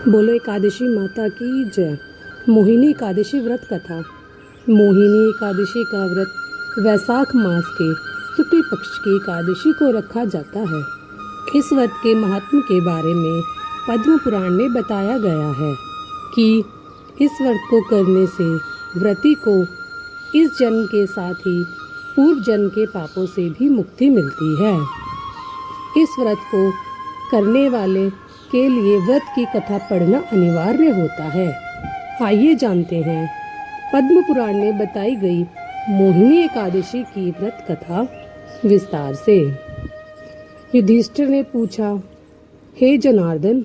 बोलो एकादशी माता की जय। मोहिनी एकादशी व्रत कथा। मोहिनी एकादशी का व्रत वैशाख मास के शुक्ल पक्ष की एकादशी को रखा जाता है। इस व्रत के महात्म के बारे में पद्म पुराण में बताया गया है कि इस व्रत को करने से व्रती को इस जन्म के साथ ही पूर्व जन्म के पापों से भी मुक्ति मिलती है। इस व्रत को करने वाले के लिए व्रत की कथा पढ़ना अनिवार्य होता है। आइए जानते हैं पद्म पुराण में बताई गई मोहिनी एकादशी की व्रत कथा विस्तार से। युधिष्ठिर ने पूछा, हे जनार्दन,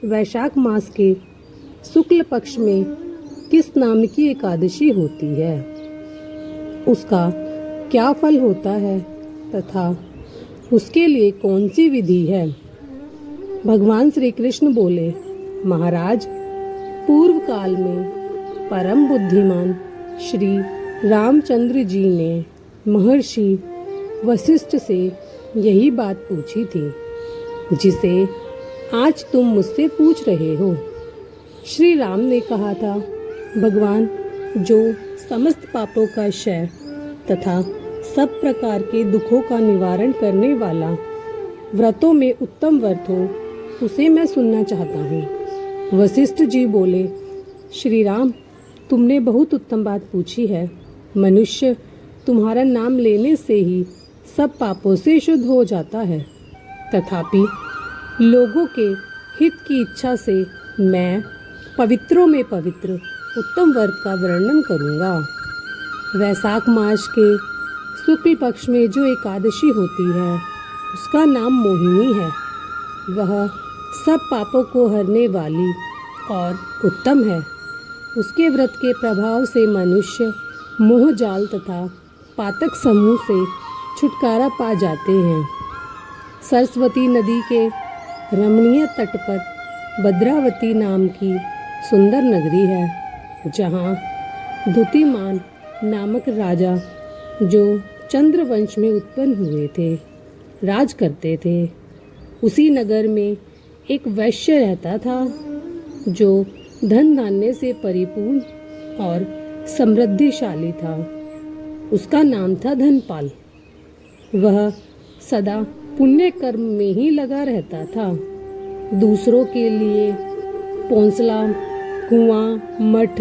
वैशाख मास के शुक्ल पक्ष में किस नाम की एकादशी होती है? उसका क्या फल होता है तथा उसके लिए कौन सी विधि है? भगवान श्री कृष्ण बोले, महाराज, पूर्व काल में परम बुद्धिमान श्री रामचंद्र जी ने महर्षि वशिष्ठ से यही बात पूछी थी जिसे आज तुम मुझसे पूछ रहे हो। श्री राम ने कहा था, भगवान, जो समस्त पापों का क्षय तथा सब प्रकार के दुखों का निवारण करने वाला व्रतों में उत्तम व्रत हो, उसे मैं सुनना चाहता हूँ। वशिष्ठ जी बोले, श्री राम, तुमने बहुत उत्तम बात पूछी है। मनुष्य तुम्हारा नाम लेने से ही सब पापों से शुद्ध हो जाता है, तथापि लोगों के हित की इच्छा से मैं पवित्रों में पवित्र उत्तम व्रत का वर्णन करूँगा। वैशाख मास के शुक्ल पक्ष में जो एकादशी होती है उसका नाम मोहिनी है। वह सब पापों को हरने वाली और उत्तम है। उसके व्रत के प्रभाव से मनुष्य मोह जाल तथा पातक समूह से छुटकारा पा जाते हैं। सरस्वती नदी के रमणीय तट पर भद्रावती नाम की सुंदर नगरी है, जहाँ द्युतिमान नामक राजा, जो चंद्रवंश में उत्पन्न हुए थे, राज करते थे। उसी नगर में एक वैश्य रहता था जो धन धान्य से परिपूर्ण और समृद्धिशाली था। उसका नाम था धनपाल। वह सदा पुण्य कर्म में ही लगा रहता था। दूसरों के लिए पौंसला, कुआं, मठ,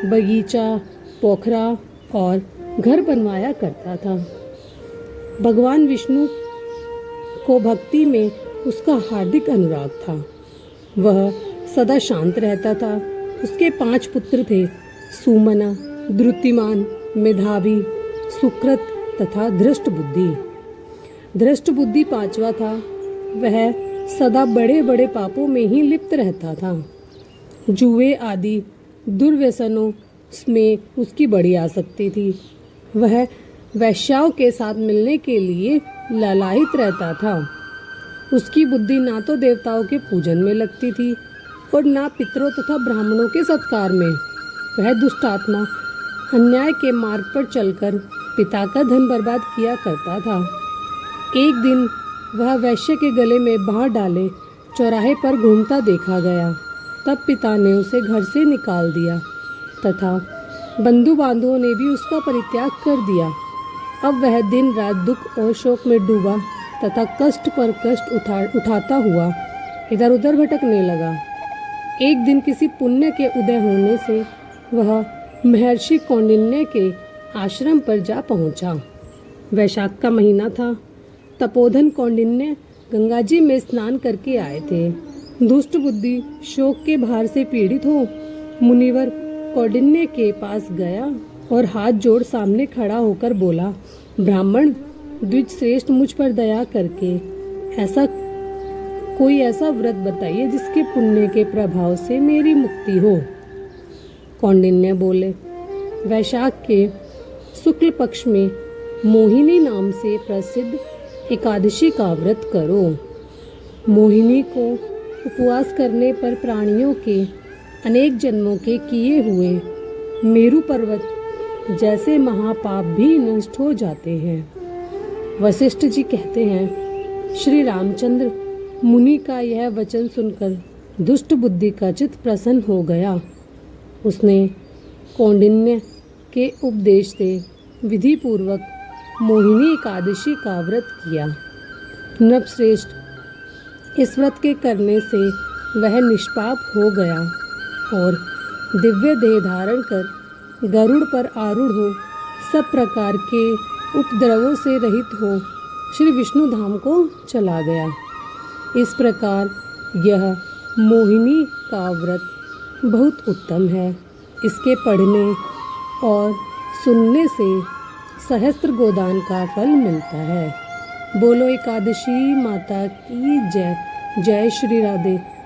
बगीचा, पोखरा और घर बनवाया करता था। भगवान विष्णु को भक्ति में उसका हार्दिक अनुराग था। वह सदा शांत रहता था। उसके 5 पुत्र थे, सुमना, द्युतिमान, मेधावी, सुकृत तथा धृष्ट बुद्धि। धृष्ट बुद्धि 5वां था। वह सदा बड़े बड़े पापों में ही लिप्त रहता था। जुए आदि दुर्व्यसनों में उसकी बड़ी आसक्ति थी। वह वैश्याओं के साथ मिलने के लिए लालायित रहता था। उसकी बुद्धि ना तो देवताओं के पूजन में लगती थी और ना पितरों तथा ब्राह्मणों के सत्कार में। वह दुष्ट आत्मा अन्याय के मार्ग पर चलकर पिता का धन बर्बाद किया करता था। एक दिन वह वैश्य के गले में बांह डाले चौराहे पर घूमता देखा गया। तब पिता ने उसे घर से निकाल दिया तथा बंधु बांधवों ने भी उसका परित्याग कर दिया। अब वह दिन रात दुख और शोक में डूबा तथा कष्ट पर कष्ट उठाता हुआ इधर उधर भटकने लगा। एक दिन किसी पुण्य के उदय होने से वह महर्षि कौंडिन्य के आश्रम पर जा पहुंचा। वैशाख का महीना था। तपोधन कौंडिन्य गंगा जी में स्नान करके आए थे। दुष्ट बुद्धि शोक के भार से पीड़ित हो मुनिवर कौंडिन्य के पास गया और हाथ जोड़ सामने खड़ा होकर बोला, ब्राह्मण द्विज श्रेष्ठ, मुझ पर दया करके कोई ऐसा व्रत बताइए जिसके पुण्य के प्रभाव से मेरी मुक्ति हो। कौंडिन्य बोले, वैशाख के शुक्ल पक्ष में मोहिनी नाम से प्रसिद्ध एकादशी का व्रत करो। मोहिनी को उपवास करने पर प्राणियों के अनेक जन्मों के किए हुए मेरु पर्वत जैसे महापाप भी नष्ट हो जाते हैं। वशिष्ठ जी कहते हैं, श्री रामचंद्र मुनि का यह वचन सुनकर दुष्ट बुद्धि का चित्त प्रसन्न हो गया। उसने कौंडिन्य के उपदेश से विधि पूर्वक मोहिनी एकादशी का व्रत किया। नृपश्रेष्ठ इस व्रत के करने से वह निष्पाप हो गया और दिव्य देह धारण कर गरुड़ पर आरूढ़ हो सब प्रकार के उपद्रवों से रहित हो श्री विष्णु धाम को चला गया। इस प्रकार यह मोहिनी का व्रत बहुत उत्तम है। इसके पढ़ने और सुनने से सहस्त्र गोदान का फल मिलता है। बोलो एकादशी माता की जय। जय श्री राधे।